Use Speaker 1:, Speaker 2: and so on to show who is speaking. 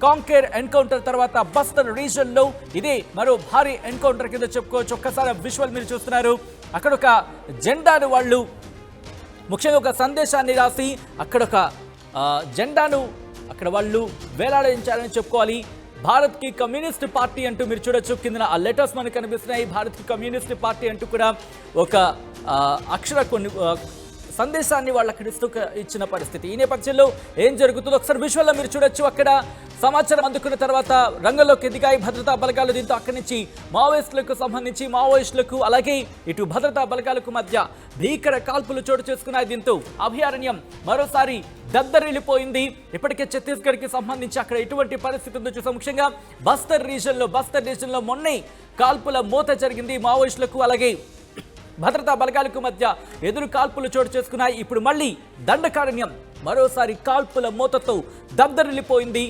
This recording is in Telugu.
Speaker 1: కాంకేర్ ఎన్కౌంటర్ తర్వాత బస్తర్ రీజన్ లో ఇదే మరో భారీ ఎన్కౌంటర్ కింద చెప్పుకోవచ్చు. ఒక్కసారి విజువల్ మీరు చూస్తున్నారు. అక్కడ ఒక జెండాను వాళ్ళు ముఖ్యంగా ఒక సందేశాన్ని రాసి అక్కడ ఒక జెండాను అక్కడ వాళ్ళు వేలాడించారని చెప్పుకోవాలి. భారత్ కి కమ్యూనిస్ట్ పార్టీ అంటూ మీరు చూడొచ్చు. కింద ఆ లెటర్స్ మనకు కనిపిస్తున్నాయి. భారత్ కి కమ్యూనిస్ట్ పార్టీ అంటూ కూడా ఒక అక్షర కొన్ని సందేశాన్ని వాళ్ళు అక్కడ ఇచ్చిన పరిస్థితి. ఈ నేపథ్యంలో ఏం జరుగుతుందో ఒకసారి విజువల్లో మీరు చూడొచ్చు. అక్కడ సమాచారం అందుకున్న తర్వాత రంగంలోకి ఎదిగాయి భద్రతా బలగాలు. దీంతో అక్కడి నుంచి మావోయిస్టులకు అలాగే ఇటు భద్రతా బలగాలకు మధ్య భీకర కాల్పులు చోటు చేసుకున్నాయి. దీంతో అభయారణ్యం మరోసారి దద్దరిల్లిపోయింది. ఇప్పటికే ఛత్తీస్గఢ్కి సంబంధించి అక్కడ ఎటువంటి పరిస్థితి ఉందో చూసాం. ముఖ్యంగా బస్తర్ రీజన్లో మొన్నే కాల్పుల మోత జరిగింది. మావోయిస్టులకు అలాగే భద్రతా బలగాలకు మధ్య ఎదురు కాల్పులు చోటు చేసుకున్నాయి. ఇప్పుడు మళ్ళీ దండకారణ్యం మరోసారి కాల్పుల మోతతో దద్దరిల్లిపోయింది.